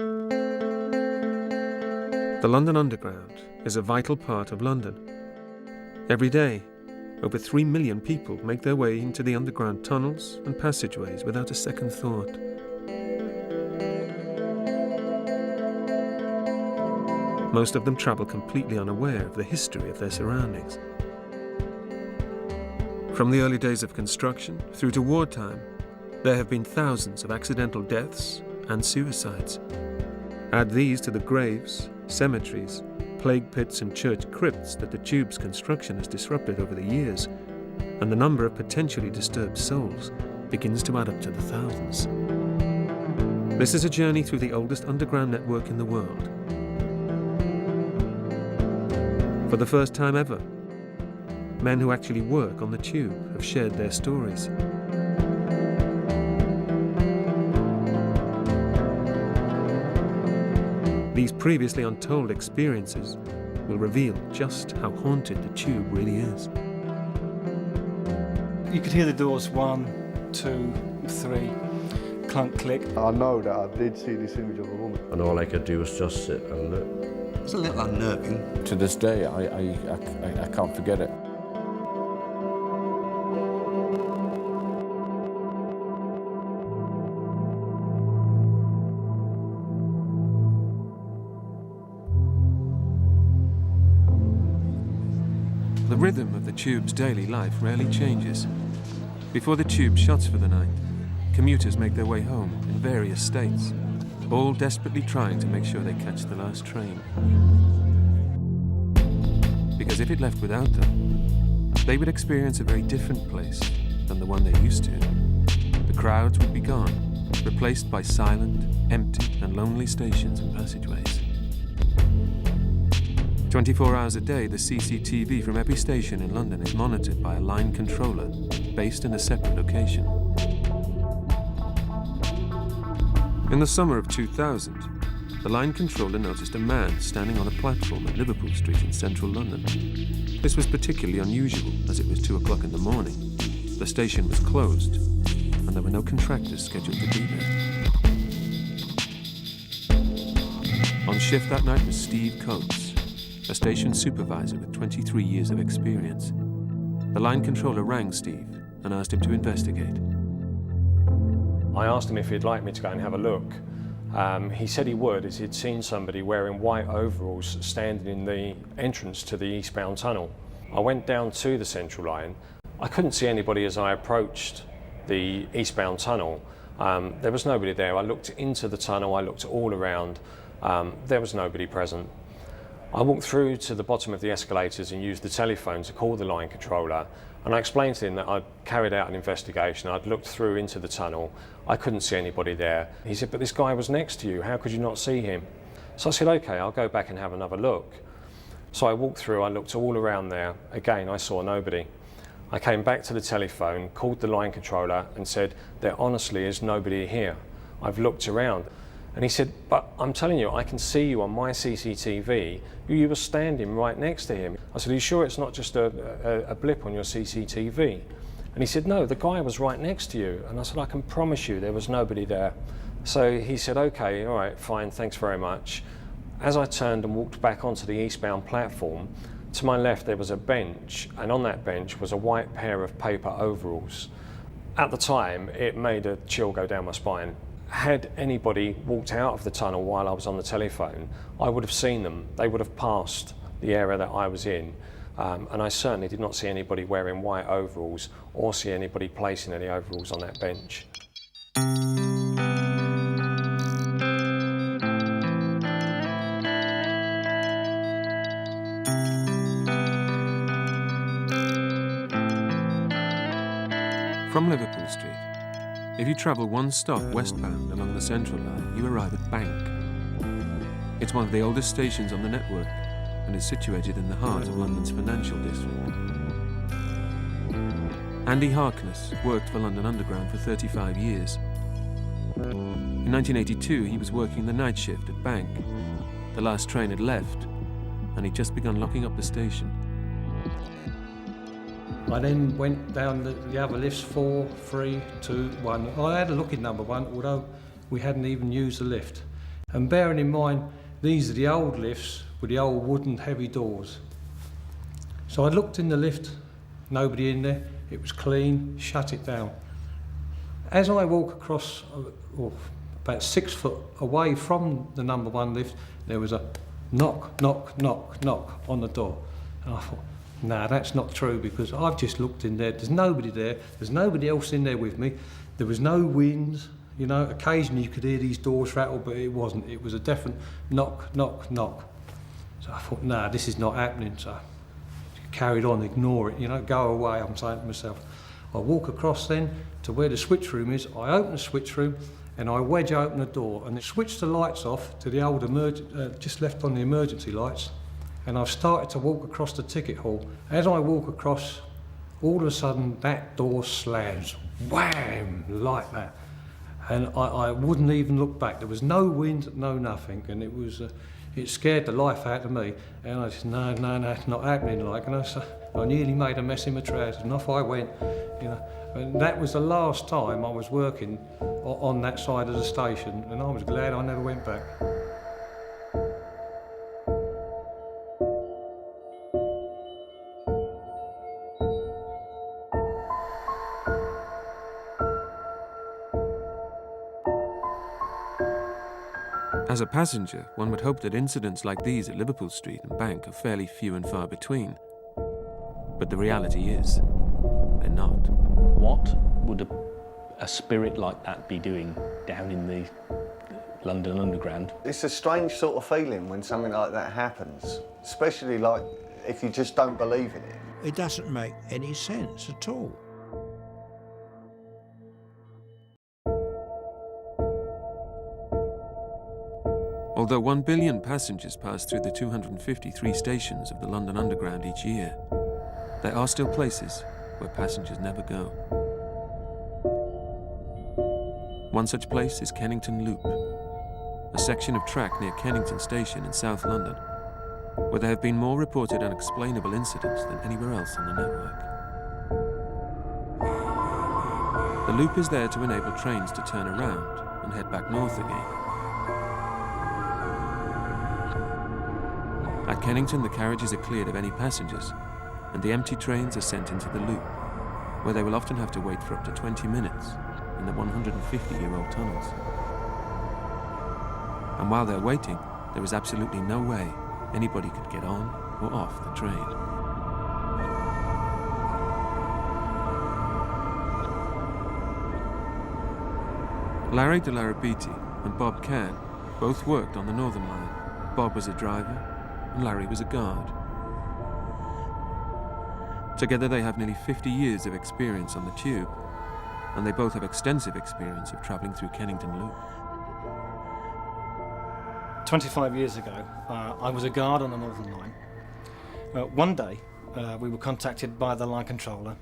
The London Underground is a vital part of London. Every day, over 3 million people make their way into the underground tunnels and passageways without a second thought. Most of them travel completely unaware of the history of their surroundings. From the early days of construction through to wartime, there have been thousands of accidental deaths and suicides. Add these to the graves, cemeteries, plague pits and church crypts that the tube's construction has disrupted over the years, and the number of potentially disturbed souls begins to add up to the thousands. This is a journey through the oldest underground network in the world. For the first time ever, men who actually work on the tube have shared their stories. These previously untold experiences will reveal just how haunted the tube really is. You could hear the doors 1, 2, 3, clunk, click. I know that I did see this image of a woman. And all I could do was just sit and look. It's a little unnerving. To this day, I can't forget it. The rhythm of the tube's daily life rarely changes. Before the tube shuts for the night, commuters make their way home in various states, all desperately trying to make sure they catch the last train. Because if it left without them, they would experience a very different place than the one they're used to. The crowds would be gone, replaced by silent, empty and lonely stations and passageways. 24 hours a day, the CCTV from every station in London is monitored by a line controller based in a separate location. In the summer of 2000, the line controller noticed a man standing on a platform at Liverpool Street in central London. This was particularly unusual as it was 2 o'clock in the morning. The station was closed and there were no contractors scheduled to be there. On shift that night was Steve Coates, a station supervisor with 23 years of experience. The line controller rang Steve and asked him to investigate. I asked him if he'd like me to go and have a look. He said he would, as he'd seen somebody wearing white overalls standing in the entrance to the eastbound tunnel. I went down to the central line. I couldn't see anybody as I approached the eastbound tunnel. There was nobody there. I looked into the tunnel, I looked all around. There was nobody present. I walked through to the bottom of the escalators and used the telephone to call the line controller, and I explained to him that I'd carried out an investigation. I'd looked through into the tunnel. I couldn't see anybody there. He said, "But this guy was next to you. How could you not see him?" So I said, "Okay, I'll go back and have another look." So I walked through, I looked all around there. Again, I saw nobody. I came back to the telephone, called the line controller and said, "There honestly is nobody here. I've looked around." And he said, "But I'm telling you, I can see you on my CCTV. You were standing right next to him." I said, "Are you sure it's not just a blip on your CCTV?" And he said, "No, the guy was right next to you." And I said, "I can promise you there was nobody there." So he said, "Okay, all right, fine, thanks very much." As I turned and walked back onto the eastbound platform, to my left there was a bench, and on that bench was a white pair of paper overalls. At the time, it made a chill go down my spine. Had anybody walked out of the tunnel while I was on the telephone, I would have seen them. They would have passed the area that I was in. And I certainly did not see anybody wearing white overalls or see anybody placing any overalls on that bench. From Liverpool Street, if you travel one stop westbound along the Central Line, you arrive at Bank. It's one of the oldest stations on the network and is situated in the heart of London's financial district. Andy Harkness worked for London Underground for 35 years. In 1982, he was working the night shift at Bank. The last train had left, and he'd just begun locking up the station. I then went down the other lifts, 4, 3, 2, 1. I had a look in number 1, although we hadn't even used the lift. And bearing in mind, these are the old lifts with the old wooden heavy doors. So I looked in the lift, nobody in there, it was clean, shut it down. As I walk across, about 6 foot away from the number 1 lift, there was a knock, knock, knock, knock on the door. And I thought, nah, that's not true, because I've just looked in there, there's nobody there, there's nobody else in there with me, there was no wind, you know, occasionally you could hear these doors rattle, but it wasn't, it was a definite knock, knock, knock. So I thought, nah, this is not happening, so I carried on, ignore it, you know, go away, I'm saying to myself. I walk across then to where the switch room is, I open the switch room, and I wedge open the door and switch the lights off to the old just left on the emergency lights, and I've started to walk across the ticket hall. As I walk across, all of a sudden that door slams, wham, like that. And I wouldn't even look back. There was no wind, no nothing, and it scared the life out of me. And I said, no, that's not happening, like, and I nearly made a mess in my trousers, and off I went, you know. And that was the last time I was working on that side of the station, and I was glad I never went back. As a passenger, one would hope that incidents like these at Liverpool Street and Bank are fairly few and far between. But the reality is, they're not. What would a spirit like that be doing down in the London Underground? It's a strange sort of feeling when something like that happens, especially like if you just don't believe in it. It doesn't make any sense at all. Although 1 billion passengers pass through the 253 stations of the London Underground each year, there are still places where passengers never go. One such place is Kennington Loop, a section of track near Kennington Station in South London, where there have been more reported unexplainable incidents than anywhere else on the network. The loop is there to enable trains to turn around and head back north again. At Kennington, the carriages are cleared of any passengers, and the empty trains are sent into the loop, where they will often have to wait for up to 20 minutes in the 150-year-old tunnels. And while they're waiting, there is absolutely no way anybody could get on or off the train. Larry de Larrabiti and Bob Cann both worked on the Northern Line. Bob was a driver, and Larry was a guard. Together they have nearly 50 years of experience on the tube, and they both have extensive experience of travelling through Kennington Loop. 25 years ago, I was a guard on the Northern Line. One day, we were contacted by the line controller,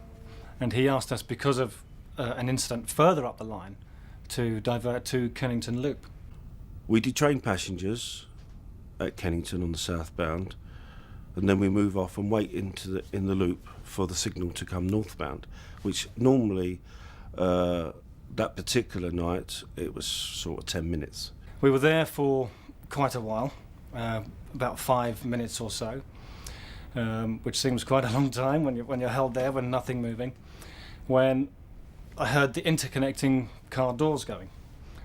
and he asked us, because of an incident further up the line, to divert to Kennington Loop. We detrain passengers at Kennington on the southbound, and then we move off and wait in the loop for the signal to come northbound, which normally, that particular night, it was sort of 10 minutes. We were there for quite a while, about 5 minutes or so, which seems quite a long time when you're held there with nothing moving, when I heard the interconnecting car doors going.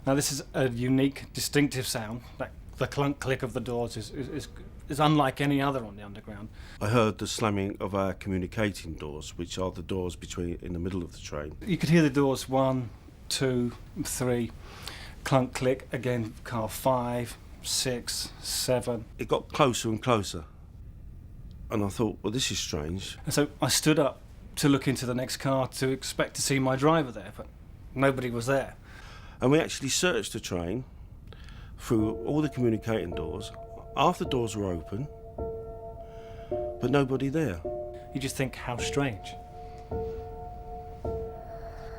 Now this is a unique, distinctive sound. Like the clunk click of the doors is unlike any other on the Underground. I heard the slamming of our communicating doors, which are the doors in the middle of the train. You could hear the doors 1, 2, 3, clunk click, again car 5, 6, 7. It got closer and closer, and I thought, well, this is strange. And so I stood up to look into the next car to expect to see my driver there, but nobody was there. And we actually searched the train through all the communicating doors. Half the doors were open, but nobody there. You just think, how strange.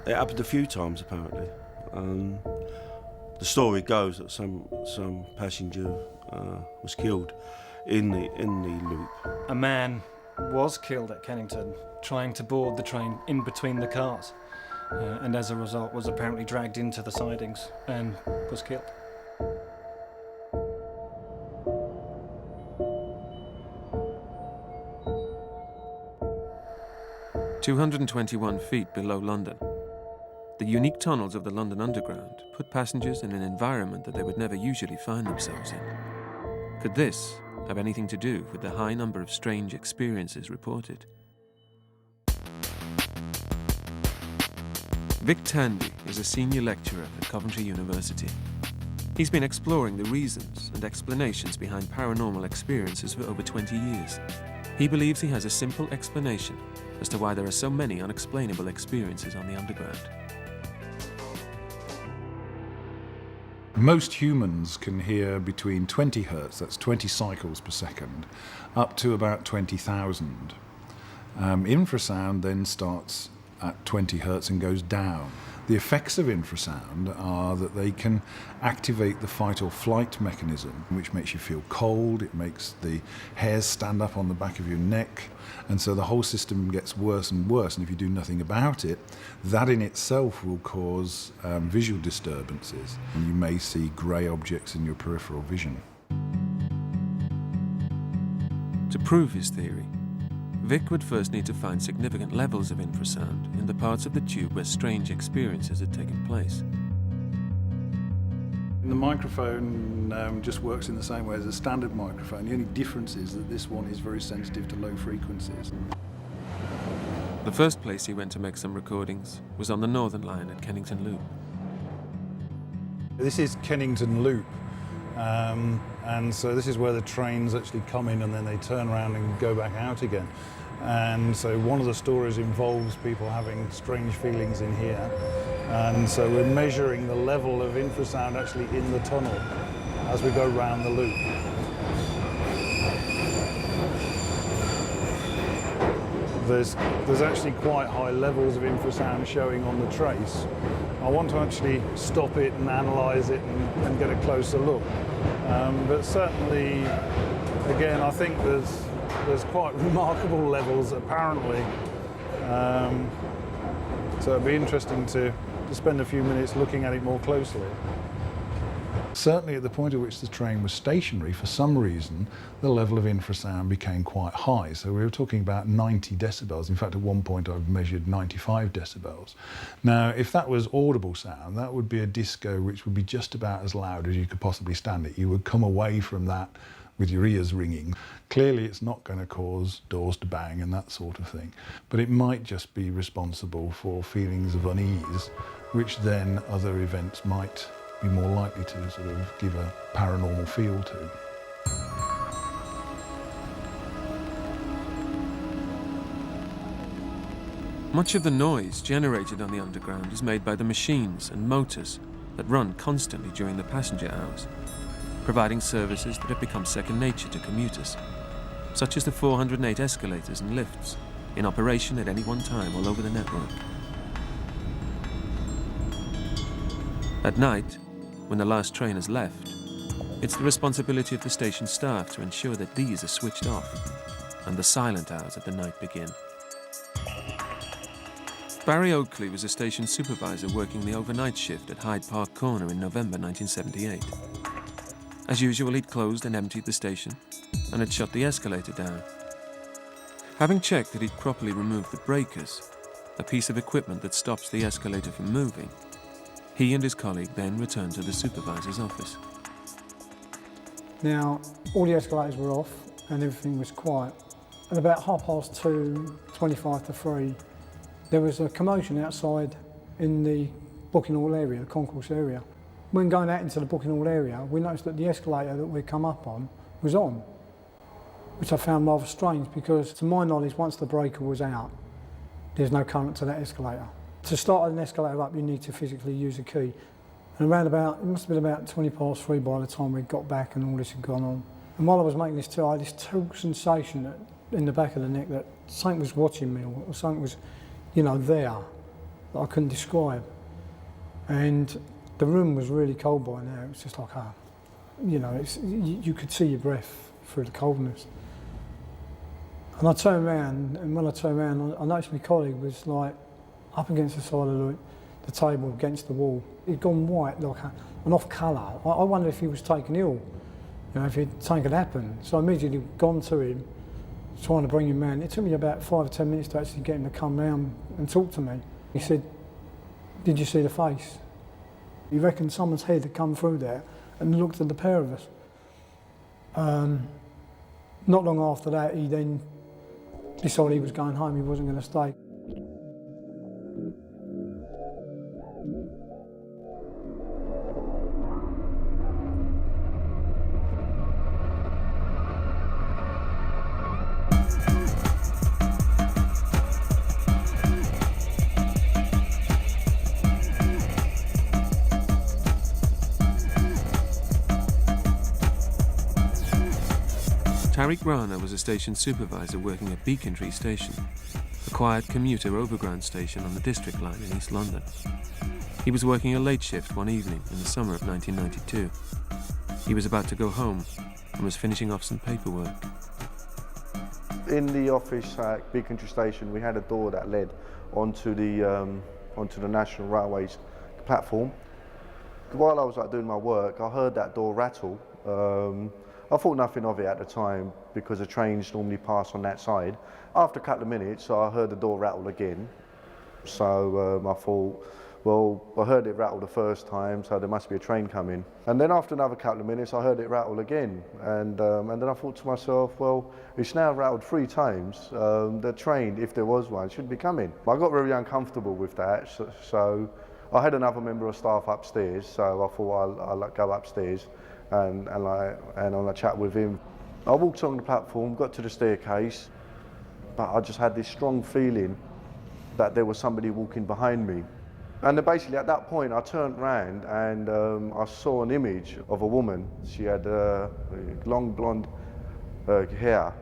It happened a few times, apparently. The story goes that some passenger was killed in the loop. A man was killed at Kennington trying to board the train in between the cars, and as a result was apparently dragged into the sidings and was killed. 221 feet below London. The unique tunnels of the London Underground put passengers in an environment that they would never usually find themselves in. Could this have anything to do with the high number of strange experiences reported? Vic Tandy is a senior lecturer at Coventry University. He's been exploring the reasons and explanations behind paranormal experiences for over 20 years. He believes he has a simple explanation as to why there are so many unexplainable experiences on the underground. Most humans can hear between 20 hertz, that's 20 cycles per second, up to about 20,000. Infrasound then starts at 20 hertz and goes down. The effects of infrasound are that they can activate the fight or flight mechanism, which makes you feel cold, it makes the hairs stand up on the back of your neck, and so the whole system gets worse and worse, and if you do nothing about it, that in itself will cause visual disturbances, and you may see grey objects in your peripheral vision. To prove his theory, Vic would first need to find significant levels of infrasound in the parts of the tube where strange experiences had taken place. The microphone just works in the same way as a standard microphone. The only difference is that this one is very sensitive to low frequencies. The first place he went to make some recordings was on the Northern Line at Kennington Loop. This is Kennington Loop, and so this is where the trains actually come in and then they turn around and go back out again. And so one of the stories involves people having strange feelings in here, and so we're measuring the level of infrasound actually in the tunnel as we go round the loop. There's actually quite high levels of infrasound showing on the trace. I want to actually stop it and analyse it and get a closer look. But certainly, again, I think there's quite remarkable levels apparently. So it'd be interesting to spend a few minutes looking at it more closely. Certainly at the point at which the train was stationary, for some reason, the level of infrasound became quite high. So we were talking about 90 decibels. In fact, at one point I've measured 95 decibels. Now, if that was audible sound, that would be a disco which would be just about as loud as you could possibly stand it. You would come away from that with your ears ringing. Clearly it's not going to cause doors to bang and that sort of thing, but it might just be responsible for feelings of unease, which then other events might be more likely to sort of give a paranormal feel to. Much of the noise generated on the underground is made by the machines and motors that run constantly during the passenger hours, providing services that have become second nature to commuters, such as the 408 escalators and lifts in operation at any one time all over the network. At night, when the last train has left, it's the responsibility of the station staff to ensure that these are switched off and the silent hours of the night begin. Barry Oakley was a station supervisor working the overnight shift at Hyde Park Corner in November 1978. As usual, he'd closed and emptied the station and had shut the escalator down. Having checked that he'd properly removed the breakers, a piece of equipment that stops the escalator from moving, he and his colleague then returned to the supervisor's office. Now, all the escalators were off and everything was quiet. At about 2:30, 25 to 3, there was a commotion outside in the booking hall area, the concourse area. When going out into the booking hall area, we noticed that the escalator that we'd come up on was on, which I found rather strange because, to my knowledge, once the breaker was out, there's no current to that escalator. To start an escalator up, you need to physically use a key. And around about, it must have been about 3:20 by the time we got back and all this had gone on. And while I was making this tour, I had this terrible sensation in the back of the neck that something was watching me or something was, there that I couldn't describe. And the room was really cold by now. It was just like, you could see your breath through the coldness. And I turned around, and when I turned around, I noticed my colleague was like up against the side of the table, against the wall. He'd gone white, like an off colour. I wondered if he was taken ill, if something had happened. So I immediately gone to him trying to bring him round. It took me about 5 or 10 minutes to actually get him to come round and talk to me. He said, "Did you see the face?" He reckoned someone's head had come through there and looked at the pair of us. Not long after that, he then decided he was going home, he wasn't going to stay. Tariq Rana was a station supervisor working at Beacontree Station, a quiet commuter overground station on the District Line in East London. He was working a late shift one evening in the summer of 1992. He was about to go home and was finishing off some paperwork. In the office at Beacontree Station, we had a door that led onto the National Railways platform. While I was doing my work, I heard that door rattle. I thought nothing of it at the time because the trains normally pass on that side. After a couple of minutes, I heard the door rattle again. So I thought, well, I heard it rattle the first time, so there must be a train coming. And then after another couple of minutes, I heard it rattle again. And then I thought to myself, well, it's now rattled 3 times. The train, if there was one, should be coming. I got very uncomfortable with that, so I had another member of staff upstairs, so I thought I'll go upstairs and I'll chat with him. I walked on the platform, got to the staircase, but I just had this strong feeling that there was somebody walking behind me. And then basically at that point I turned round and I saw an image of a woman. She had long blonde hair,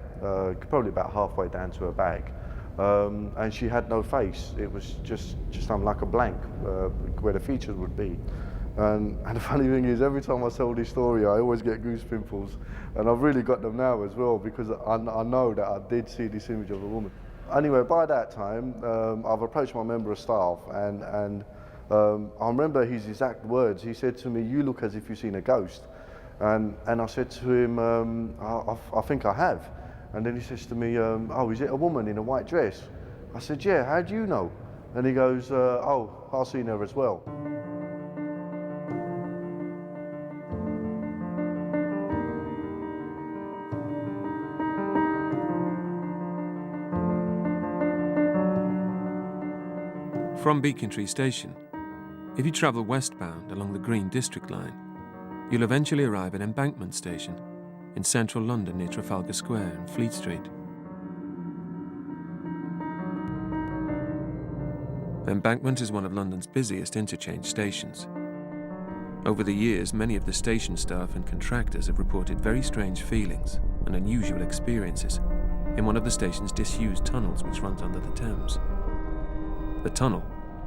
probably about halfway down to her back. And she had no face. It was just like a blank where the features would be. And the funny thing is, every time I tell this story, I always get goose pimples, and I've really got them now as well because I know that I did see this image of a woman. Anyway, by that time, I've approached my member of staff, and I remember his exact words. He said to me, "You look as if you've seen a ghost," and I said to him, I think I have." And then he says to me, "Oh, is it a woman in a white dress?" I said, "Yeah, how do you know?" And he goes, "Oh, I've seen her as well." From Beacontree Station, if you travel westbound along the Green District Line, you'll eventually arrive at Embankment Station in central London near Trafalgar Square and Fleet Street. Embankment is one of London's busiest interchange stations. Over the years, many of the station staff and contractors have reported very strange feelings and unusual experiences in one of the station's disused tunnels which runs under the Thames. The tunnel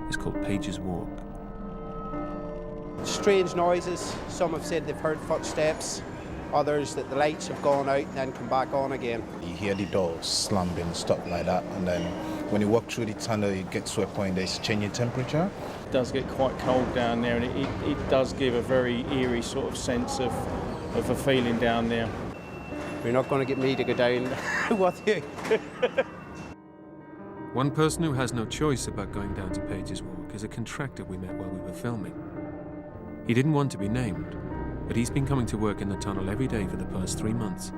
is called Page's Walk. Strange noises. Some have said they've heard footsteps, others that the lights have gone out and then come back on again. You hear the doors slamming, stuff like that, and then when you walk through the tunnel, you get to a point there's changing temperature. It does get quite cold down there, and it does give a very eerie sort of sense of a feeling down there. You're not going to get me to go down with you. One person who has no choice about going down to Page's Walk is a contractor we met while we were filming. He didn't want to be named, but he's been coming to work in the tunnel every day for the past 3 months.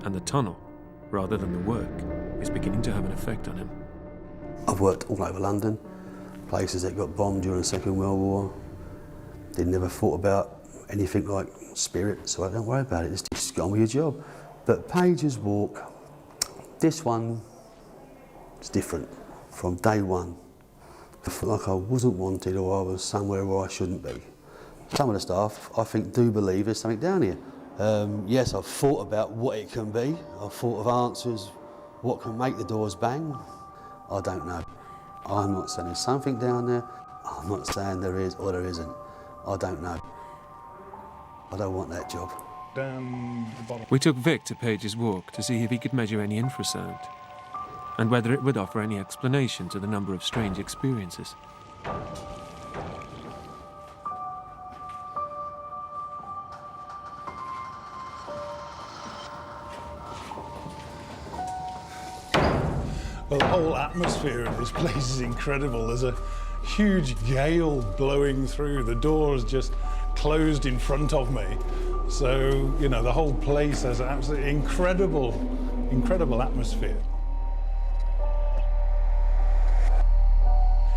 And the tunnel, rather than the work, is beginning to have an effect on him. I've worked all over London, places that got bombed during the Second World War. They never thought about anything like spirit, so I don't worry about it, just get on with your job. But Page's Walk, this one, it's different from day one. I felt like I wasn't wanted or I was somewhere where I shouldn't be. Some of the staff, I think, do believe there's something down here. Yes, I've thought about what it can be. I've thought of answers, what can make the doors bang. I don't know. I'm not saying there's something down there. I'm not saying there is or there isn't. I don't know. I don't want that job. Down the bottom. We took Vic to Page's Walk to see if he could measure any infrasound and whether it would offer any explanation to the number of strange experiences. Well, the whole atmosphere of this place is incredible. There's a huge gale blowing through. The door's just closed in front of me. So, you know, the whole place has an absolutely incredible atmosphere.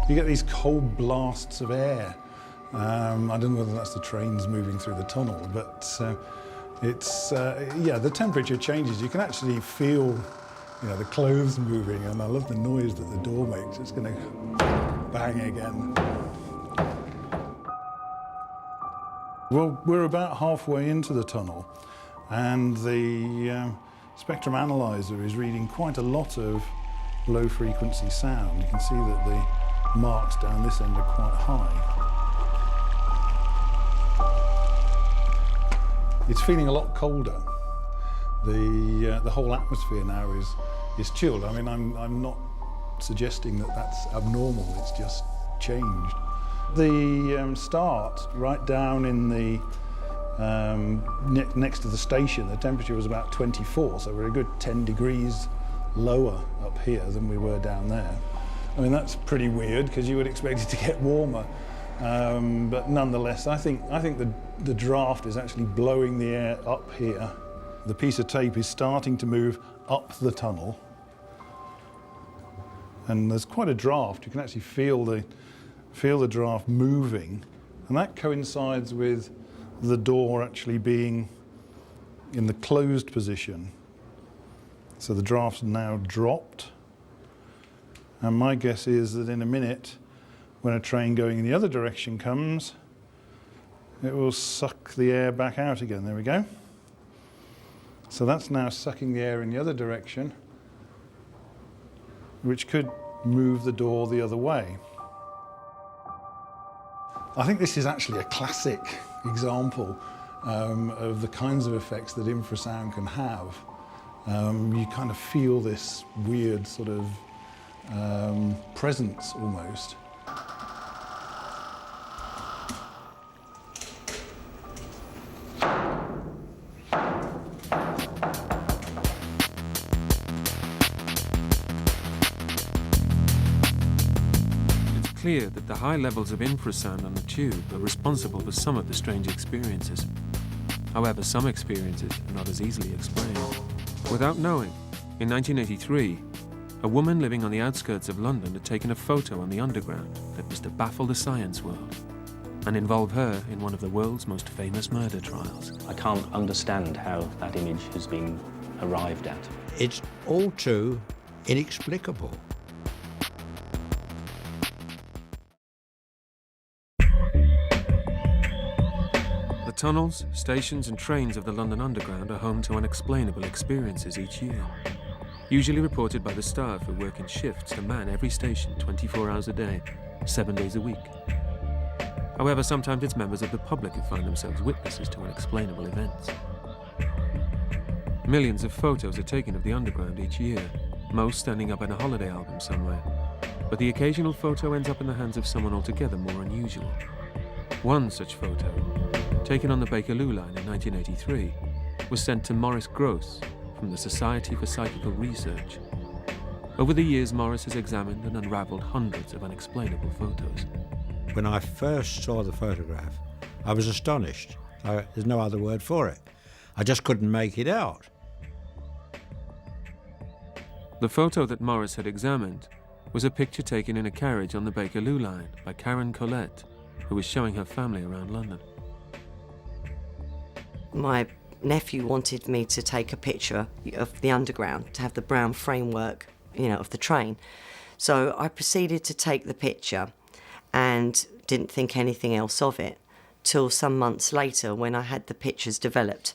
You get these cold blasts of air. I don't know whether that's the trains moving through the tunnel, but yeah, the temperature changes. You can actually feel, you know, the clothes moving, and I love the noise that the door makes. It's going to bang again. Well, we're about halfway into the tunnel, and the spectrum analyzer is reading quite a lot of low-frequency sound. You can see that the marks down this end are quite high. It's feeling a lot colder. The whole atmosphere now is chilled. I mean, I'm not suggesting that that's abnormal. It's just changed. The start, right down in the next to the station, the temperature was about 24, so we're a good 10 degrees lower up here than we were down there. I mean, that's pretty weird because you would expect it to get warmer. But nonetheless, I think the draft is actually blowing the air up here. The piece of tape is starting to move up the tunnel, and there's quite a draft. You can actually feel the draft moving, and that coincides with the door actually being in the closed position. So the draft's now dropped, and my guess is that in a minute, when a train going in the other direction comes, it will suck the air back out again. There we go. So that's now sucking the air in the other direction, which could move the door the other way. I think this is actually a classic example of the kinds of effects that infrasound can have. You kind of feel this weird sort of presence almost. Clear that the high levels of infrasound on the tube are responsible for some of the strange experiences. However, some experiences are not as easily explained. Without knowing, in 1983, a woman living on the outskirts of London had taken a photo on the underground that was to baffle the science world and involve her in one of the world's most famous murder trials. I can't understand how that image has been arrived at. It's all too inexplicable. The tunnels, stations and trains of the London Underground are home to unexplainable experiences each year, usually reported by the staff who work in shifts to man every station 24 hours a day, 7 days a week. However, sometimes it's members of the public who find themselves witnesses to unexplainable events. Millions of photos are taken of the Underground each year, most standing up in a holiday album somewhere, but the occasional photo ends up in the hands of someone altogether more unusual. One such photo, taken on the Bakerloo line in 1983, was sent to Maurice Gross from the Society for Psychical Research. Over the years, Maurice has examined and unravelled hundreds of unexplainable photos. When I first saw the photograph, I was astonished. There's no other word for it. I just couldn't make it out. The photo that Maurice had examined was a picture taken in a carriage on the Bakerloo line by Karen Collette, who was showing her family around London. My nephew wanted me to take a picture of the Underground, to have the brown framework, of the train. So I proceeded to take the picture and didn't think anything else of it till some months later when I had the pictures developed.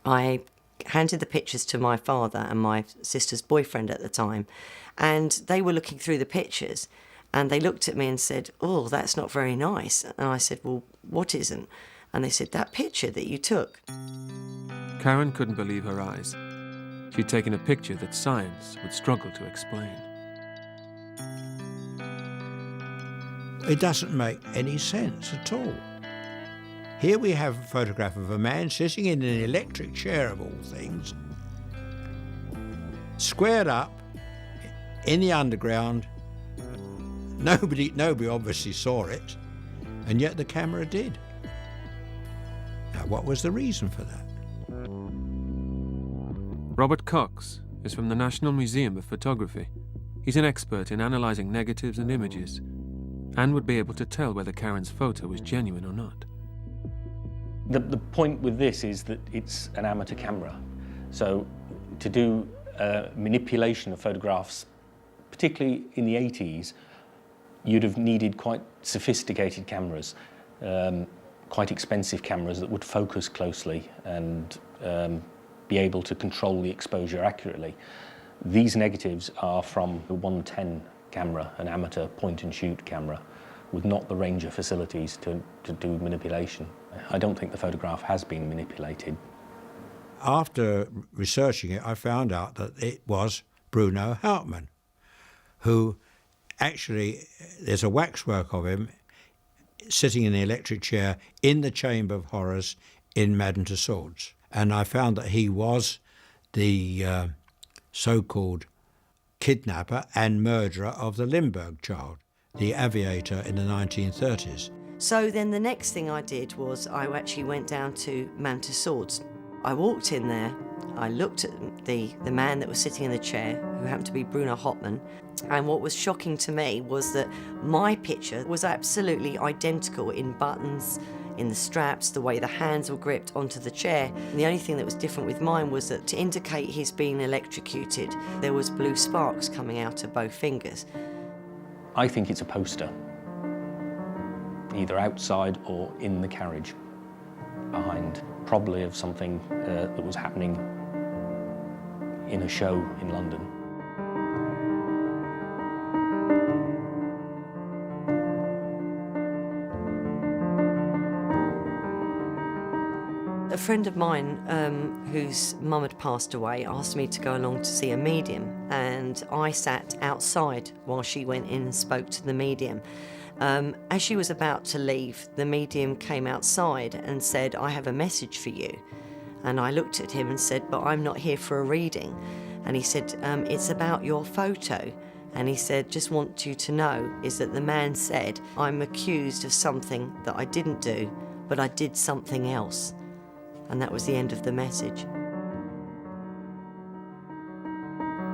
I handed the pictures to my father and my sister's boyfriend at the time, and they were looking through the pictures and they looked at me and said, "Oh, that's not very nice." And I said, "Well, what isn't?" And they said, "That picture that you took." Karen couldn't believe her eyes. She'd taken a picture that science would struggle to explain. It doesn't make any sense at all. Here we have a photograph of a man sitting in an electric chair of all things, squared up in the underground. Nobody obviously saw it, and yet the camera did. Now, what was the reason for that? Robert Cox is from the National Museum of Photography. He's an expert in analysing negatives and images, and would be able to tell whether Karen's photo was genuine or not. The point with this is that it's an amateur camera. So to do manipulation of photographs, particularly in the 80s, you'd have needed quite sophisticated cameras, quite expensive cameras that would focus closely and be able to control the exposure accurately. These negatives are from the 110 camera, an amateur point-and-shoot camera, with not the range of facilities to do manipulation. I don't think the photograph has been manipulated. After researching it, I found out that it was Bruno Hauptmann, who actually, there's a waxwork of him sitting in the electric chair in the Chamber of Horrors in Madame Tussauds. And I found that he was the so-called kidnapper and murderer of the Limburg child, the aviator in the 1930s. So then the next thing I did was I actually went down to Madame Tussauds. I walked in there, I looked at the man that was sitting in the chair, who happened to be Bruno Hauptmann, and what was shocking to me was that my picture was absolutely identical in buttons, in the straps, the way the hands were gripped onto the chair. And the only thing that was different with mine was that to indicate he's been electrocuted, there was blue sparks coming out of both fingers. I think it's a poster, either outside or in the carriage behind, probably of something that was happening in a show in London. A friend of mine whose mum had passed away asked me to go along to see a medium, and I sat outside while she went in and spoke to the medium. As she was about to leave, the medium came outside and said, "I have a message for you." And I looked at him and said, "But I'm not here for a reading." And he said, "It's about your photo." And he said, "Just want you to know is that the man said, I'm accused of something that I didn't do, but I did something else." And that was the end of the message.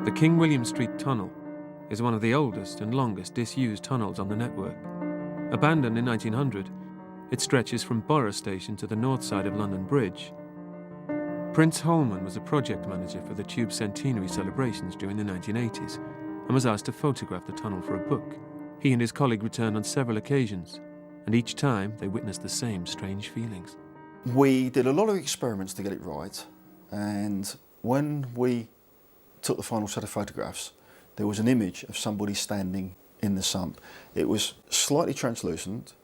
The King William Street Tunnel is one of the oldest and longest disused tunnels on the network. Abandoned in 1900, it stretches from Borough Station to the north side of London Bridge. Prince Holman was a project manager for the Tube centenary celebrations during the 1980s and was asked to photograph the tunnel for a book. He and his colleague returned on several occasions, and each time they witnessed the same strange feelings. We did a lot of experiments to get it right, and when we took the final set of photographs, there was an image of somebody standing in the sump. It was slightly translucent.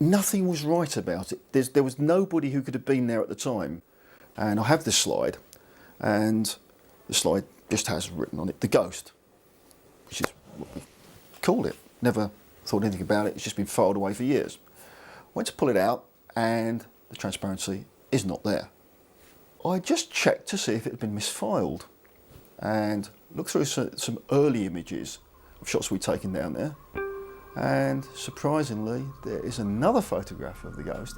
Nothing was right about it. There was nobody who could have been there at the time. And I have this slide, and the slide just has written on it, "The Ghost," which is what we called it. Never thought anything about it. It's just been filed away for years. Went to pull it out, and the transparency is not there. I just checked to see if it had been misfiled, and looked through some early images of shots we'd taken down there, and surprisingly there is another photograph of the ghost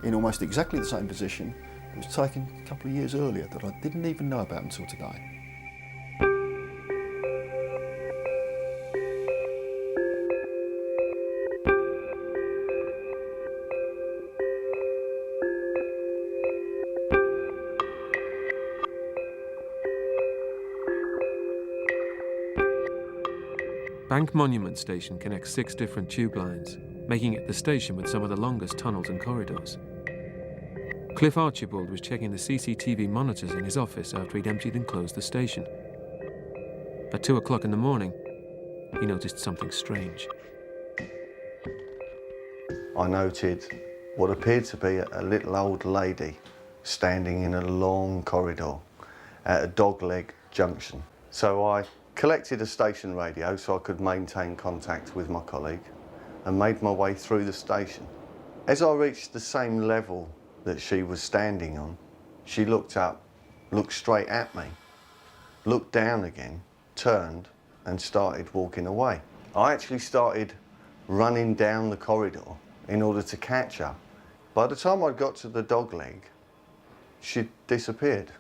in almost exactly the same position that was taken a couple of years earlier that I didn't even know about until today. Bank Monument Station connects 6 different tube lines, making it the station with some of the longest tunnels and corridors. Cliff Archibald was checking the CCTV monitors in his office after he'd emptied and closed the station. At 2 o'clock in the morning, he noticed something strange. I noted what appeared to be a little old lady standing in a long corridor at a dogleg junction. So I collected a station radio so I could maintain contact with my colleague and made my way through the station. As I reached the same level that she was standing on, she looked up, looked straight at me, looked down again, turned and started walking away. I actually started running down the corridor in order to catch her. By the time I got to the dog leg, she'd disappeared,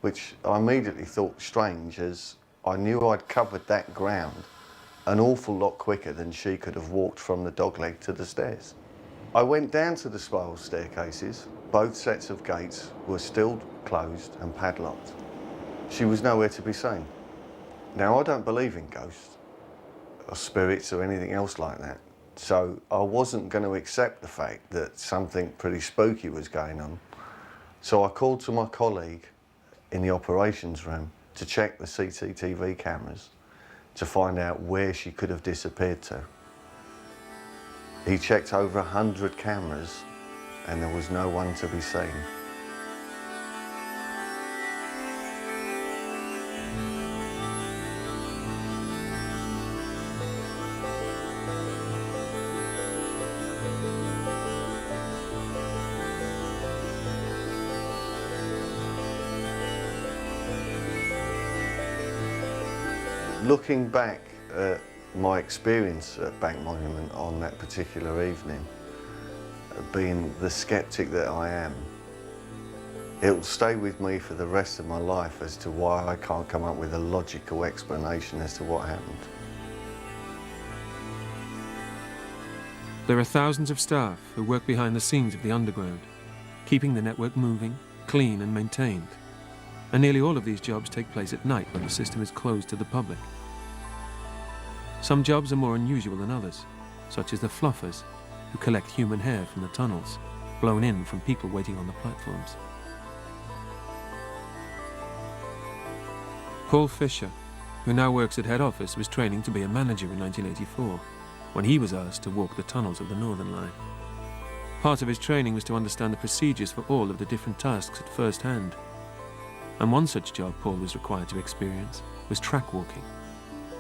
which I immediately thought strange, as I knew I'd covered that ground an awful lot quicker than she could have walked from the dog leg to the stairs. I went down to the spiral staircases. Both sets of gates were still closed and padlocked. She was nowhere to be seen. Now, I don't believe in ghosts or spirits or anything else like that, so I wasn't going to accept the fact that something pretty spooky was going on. So I called to my colleague in the operations room to check the CCTV cameras to find out where she could have disappeared to. He checked over 100 cameras and there was no one to be seen. Looking back at my experience at Bank Monument on that particular evening, being the skeptic that I am, it will stay with me for the rest of my life as to why I can't come up with a logical explanation as to what happened. There are thousands of staff who work behind the scenes of the underground, keeping the network moving, clean and maintained. And nearly all of these jobs take place at night when the system is closed to the public. Some jobs are more unusual than others, such as the fluffers, who collect human hair from the tunnels, blown in from people waiting on the platforms. Paul Fisher, who now works at head office, was training to be a manager in 1984, when he was asked to walk the tunnels of the Northern Line. Part of his training was to understand the procedures for all of the different tasks at first hand. And one such job Paul was required to experience was track walking,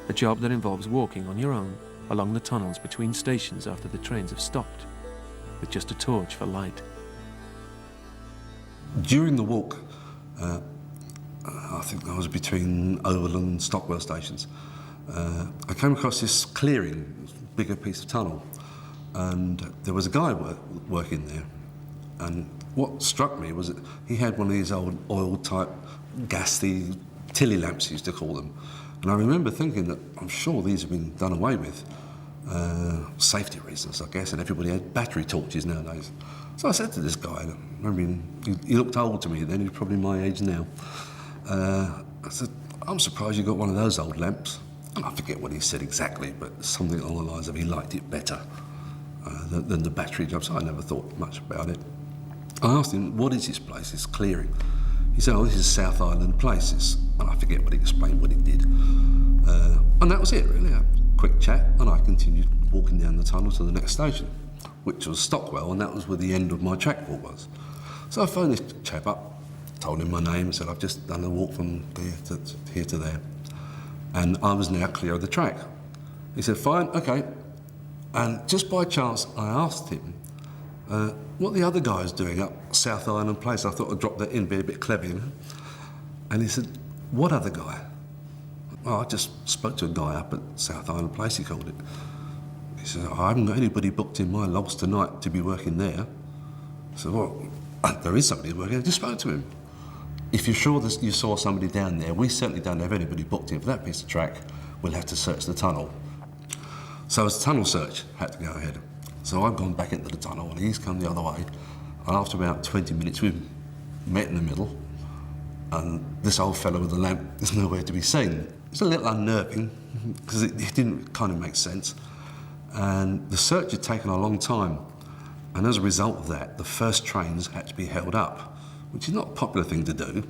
a job that involves walking on your own along the tunnels between stations after the trains have stopped, with just a torch for light. During the walk, I think I was between Oval and Stockwell stations, I came across this clearing, bigger piece of tunnel, and there was a guy working there. And what struck me was that he had one of these old oil-type, gassy tilly lamps, he used to call them. And I remember thinking that I'm sure these have been done away with. Safety reasons, I guess, and everybody had battery torches nowadays. So I said to this guy, I remember he looked old to me then, he's probably my age now. I said, I'm surprised you got one of those old lamps. And I forget what he said exactly, but something along the lines of he liked it better than the battery jobs. I never thought much about it. I asked him, what is this place, this clearing? He said, oh, this is South Island Places. And I forget what he explained, what he did. And that was it, really. A quick chat, and I continued walking down the tunnel to the next station, which was Stockwell, and that was where the end of my track walk was. So I phoned this chap up, told him my name, and said, I've just done a walk from here to there. And I was now clear of the track. He said, fine, okay. And just by chance, I asked him what the other guy was doing up South Island Place. I thought I'd drop that in, be a bit clever, you know. And he said, what other guy? Oh, I just spoke to a guy up at South Island Place, he called it. He said, I haven't got anybody booked in my logs tonight to be working there. I said, well, there is somebody working there. I just spoke to him. If you're sure that you saw somebody down there, we certainly don't have anybody booked in for that piece of track. We'll have to search the tunnel. So as tunnel search had to go ahead. So I've gone back into the tunnel and he's come the other way. And after about 20 minutes, we've met in the middle. And this old fellow with the lamp is nowhere to be seen. It's a little unnerving because it didn't kind of make sense. And the search had taken a long time. And as a result of that, the first trains had to be held up, which is not a popular thing to do.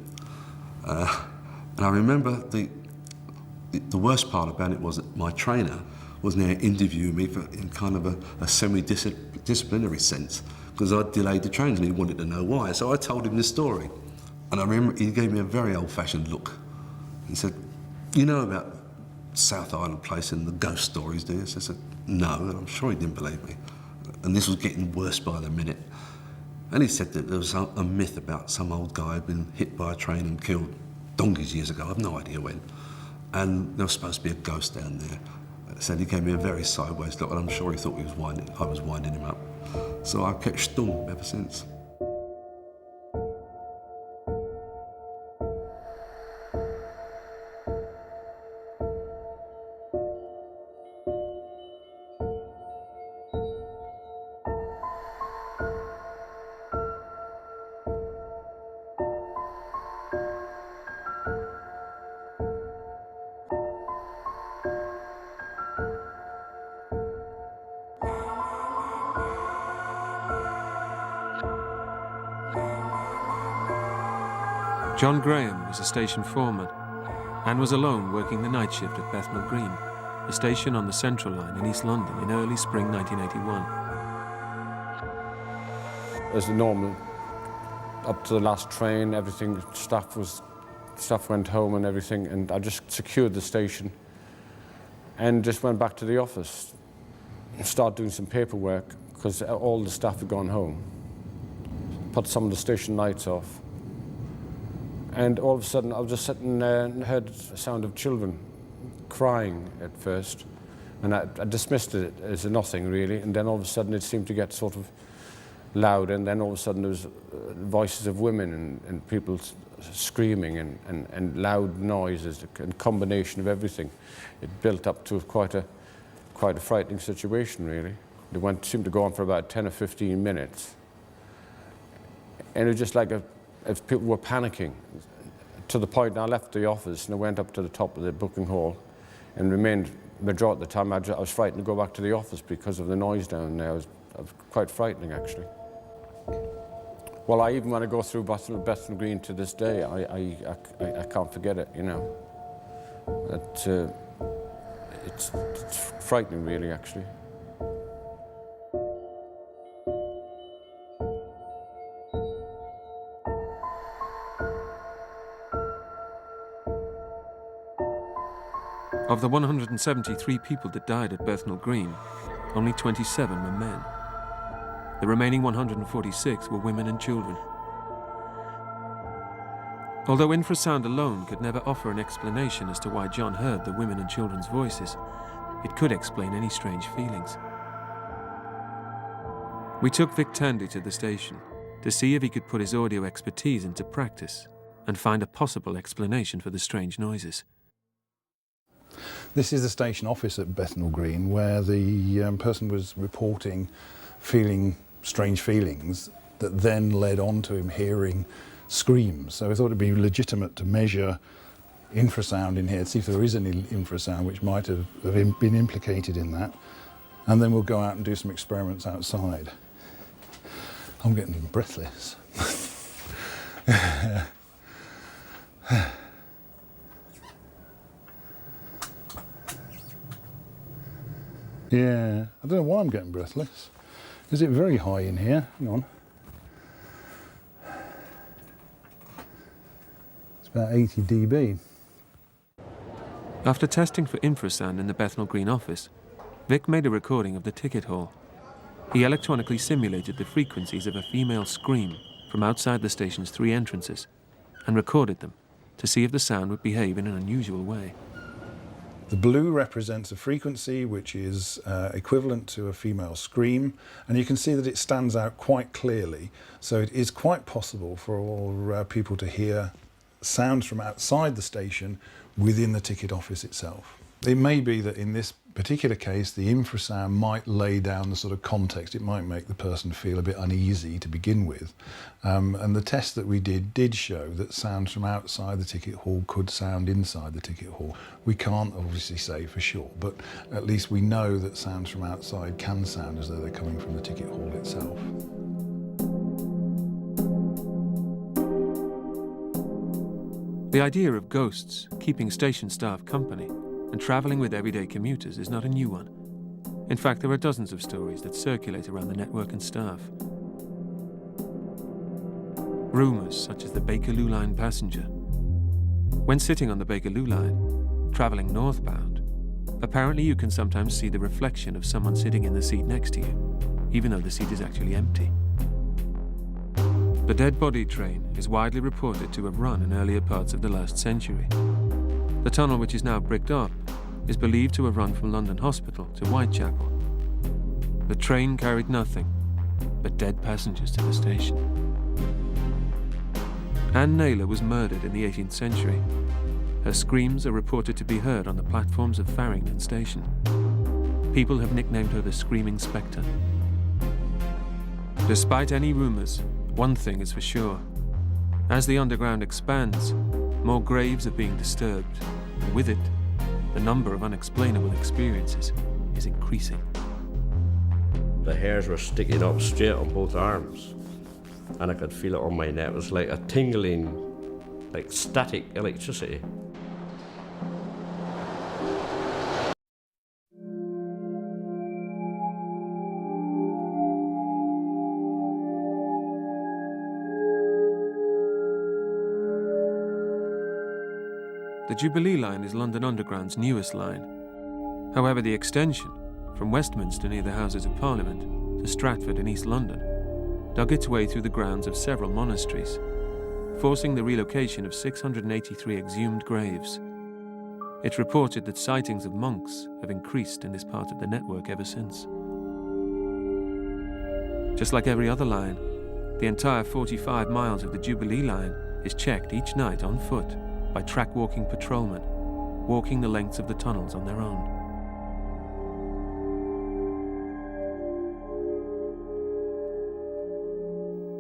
And I remember the worst part about it was that my trainer was now interviewing me in kind of a semi-disciplinary sense, because I'd delayed the trains and he wanted to know why. So I told him this story. And I remember he gave me a very old-fashioned look. He said, you know about South Island Place and the ghost stories, do you? So I said, no, and I'm sure he didn't believe me. And this was getting worse by the minute. And he said that there was a myth about some old guy had been hit by a train and killed. donkeys years ago, I've no idea when. And there was supposed to be a ghost down there. Said he gave me a very sideways look, and I'm sure he thought I was winding him up. So I kept stum ever since. John Graham was a station foreman and was alone working the night shift at Bethnal Green, a station on the Central Line in East London in early spring 1981. As normal, up to the last train, everything, staff went home and everything, and I just secured the station and just went back to the office and started doing some paperwork because all the staff had gone home. Put some of the station lights off. And all of a sudden, I was just sitting there and heard a sound of children crying at first. And I dismissed it as nothing, really. And then all of a sudden, it seemed to get sort of loud. And then all of a sudden, there was voices of women and people screaming and loud noises, a combination of everything. It built up to quite a frightening situation, really. It seemed to go on for about 10 or 15 minutes. And it was just like as people were panicking, to the point I left the office and I went up to the top of the booking hall and remained, majority of the time I was frightened to go back to the office because of the noise down there. It was quite frightening, actually. Well, I even when I go through Bethnal Green to this day, I can't forget it, you know. It's frightening, really, actually. Of the 173 people that died at Bethnal Green, only 27 were men. The remaining 146 were women and children. Although infrasound alone could never offer an explanation as to why John heard the women and children's voices, it could explain any strange feelings. We took Vic Tandy to the station to see if he could put his audio expertise into practice and find a possible explanation for the strange noises. This is the station office at Bethnal Green where the person was reporting feeling strange feelings that then led on to him hearing screams. So I thought it'd be legitimate to measure infrasound in here, see if there is any infrasound which might have been implicated in that. And then we'll go out and do some experiments outside. I'm getting breathless. Yeah, I don't know why I'm getting breathless. Is it very high in here? Hang on. It's about 80 dB. After testing for infrasound in the Bethnal Green office, Vic made a recording of the ticket hall. He electronically simulated the frequencies of a female scream from outside the station's 3 entrances and recorded them to see if the sound would behave in an unusual way. The blue represents a frequency which is equivalent to a female scream, and you can see that it stands out quite clearly. So it is quite possible for all people to hear sounds from outside the station within the ticket office itself. It may be that in this particular case the infrasound might lay down the sort of context. It might make the person feel a bit uneasy to begin with. And the test that we did show that sounds from outside the ticket hall could sound inside the ticket hall. We can't obviously say for sure, but at least we know that sounds from outside can sound as though they're coming from the ticket hall itself. The idea of ghosts keeping station staff company and travelling with everyday commuters is not a new one. In fact, there are dozens of stories that circulate around the network and staff. Rumours such as the Bakerloo Line passenger. When sitting on the Bakerloo Line, travelling northbound, apparently you can sometimes see the reflection of someone sitting in the seat next to you, even though the seat is actually empty. The dead body train is widely reported to have run in earlier parts of the last century. The tunnel, which is now bricked up, is believed to have run from London Hospital to Whitechapel. The train carried nothing but dead passengers to the station. Anne Naylor was murdered in the 18th century. Her screams are reported to be heard on the platforms of Farringdon Station. People have nicknamed her the Screaming Spectre. Despite any rumours, one thing is for sure. As the underground expands, more graves are being disturbed, and with it, the number of unexplainable experiences is increasing. The hairs were sticking up straight on both arms, and I could feel it on my neck. It was like a tingling, like static electricity. The Jubilee line is London Underground's newest line. However, the extension, from Westminster near the Houses of Parliament to Stratford in East London, dug its way through the grounds of several monasteries, forcing the relocation of 683 exhumed graves. It's reported that sightings of monks have increased in this part of the network ever since. Just like every other line, the entire 45 miles of the Jubilee line is checked each night on foot by track-walking patrolmen, walking the lengths of the tunnels on their own.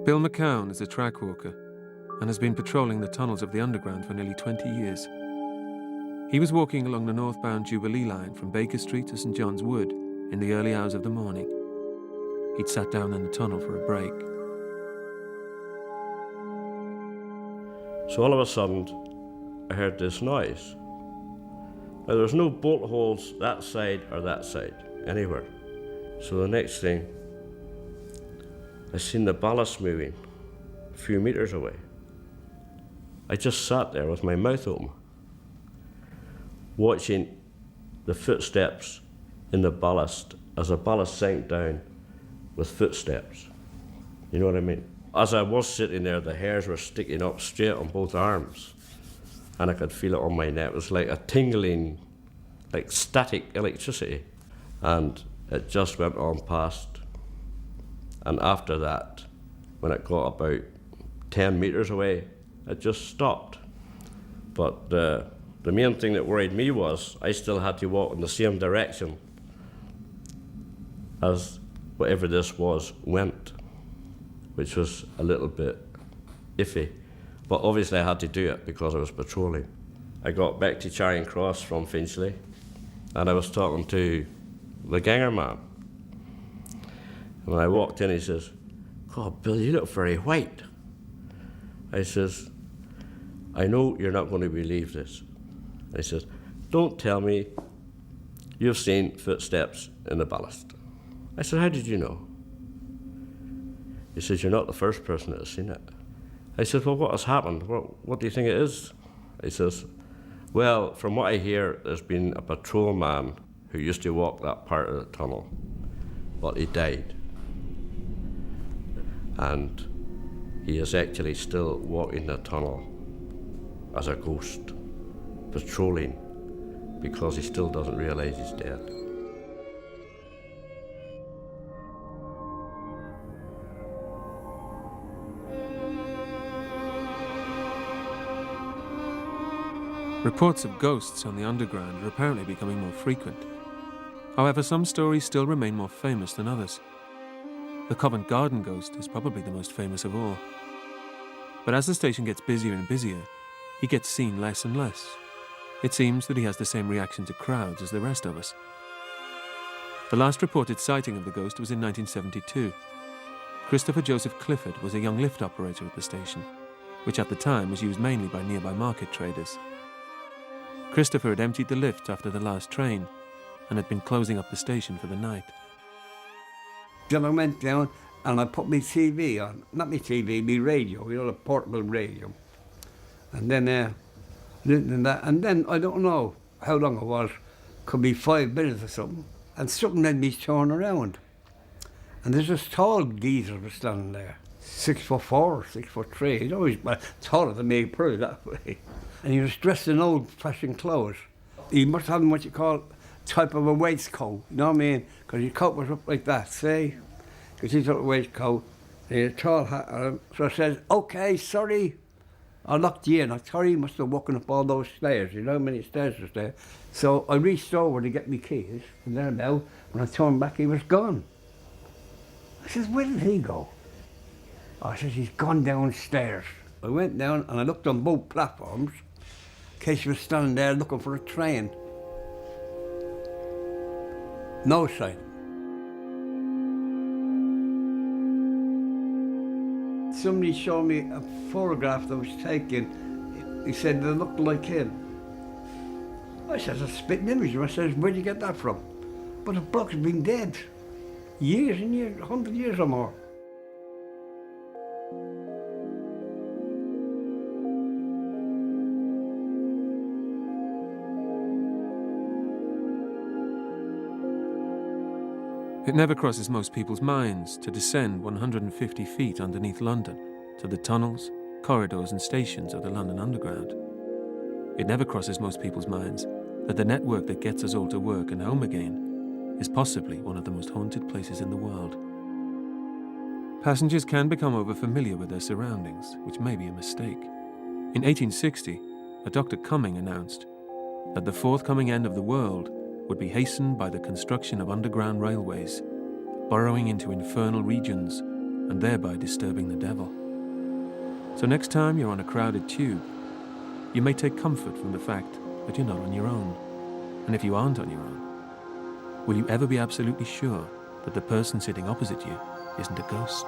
Bill McCown is a track walker and has been patrolling the tunnels of the underground for nearly 20 years. He was walking along the northbound Jubilee line from Baker Street to St John's Wood in the early hours of the morning. He'd sat down in the tunnel for a break. So all of a sudden, I heard this noise. Now, there was no bolt holes that side or that side, anywhere. So the next thing, I seen the ballast moving a few meters away. I just sat there with my mouth open, watching the footsteps in the ballast as the ballast sank down with footsteps. You know what I mean? As I was sitting there, the hairs were sticking up straight on both arms, and I could feel it on my neck. It was like a tingling, like static electricity. And it just went on past. And after that, when it got about 10 meters away, it just stopped. But the main thing that worried me was I still had to walk in the same direction as whatever this was went, which was a little bit iffy. But obviously I had to do it because I was patrolling. I got back to Charing Cross from Finchley, and I was talking to the ganger man. And when I walked in, he says, "God, Bill, you look very white." I says, "I know you're not going to believe this." I says, "Don't tell me you've seen footsteps in the ballast." I said, "How did you know?" He says, "You're not the first person that has seen it." I said, "Well, what has happened? What do you think it is?" He says, "Well, from what I hear, there's been a patrolman who used to walk that part of the tunnel, but he died. And he is actually still walking the tunnel as a ghost, patrolling, because he still doesn't realise he's dead." Reports of ghosts on the underground are apparently becoming more frequent. However, some stories still remain more famous than others. The Covent Garden ghost is probably the most famous of all. But as the station gets busier and busier, he gets seen less and less. It seems that he has the same reaction to crowds as the rest of us. The last reported sighting of the ghost was in 1972. Christopher Joseph Clifford was a young lift operator at the station, which at the time was used mainly by nearby market traders. Christopher had emptied the lift after the last train and had been closing up the station for the night. Then I went down and I put my TV on. Not my TV, my radio, you know, the portable radio. And then, and then I don't know how long it was, could be 5 minutes or something, and something made me turn around. And there's this tall geezer was standing there. 6'4", 6'3". He's always taller than me, put it that way. And he was dressed in old-fashioned clothes. He must have what you call type of a waistcoat, you know what I mean? Because his coat was up like that, see? Because he's got a waistcoat, and he had a tall hat on him. So I said, okay, sorry, I locked you in. I thought he must have walking up all those stairs, you know how many stairs was there? So I reached over to get my keys, and then now, when I turned back, he was gone. I says, where did he go? I says, he's gone downstairs. I went down and I looked on both platforms, in case he was standing there looking for a train. No sign. Somebody showed me a photograph that was taken. He said they looked like him. I said, that's a spitting image. I said, where'd you get that from? But the bloke's been dead. Years and years, 100 years or more. It never crosses most people's minds to descend 150 feet underneath London to the tunnels, corridors and stations of the London Underground. It never crosses most people's minds that the network that gets us all to work and home again is possibly one of the most haunted places in the world. Passengers can become over-familiar with their surroundings, which may be a mistake. In 1860, a Dr. Cumming announced that the forthcoming end of the world would be hastened by the construction of underground railways, burrowing into infernal regions and thereby disturbing the devil. So next time you're on a crowded tube, you may take comfort from the fact that you're not on your own. And if you aren't on your own, will you ever be absolutely sure that the person sitting opposite you isn't a ghost?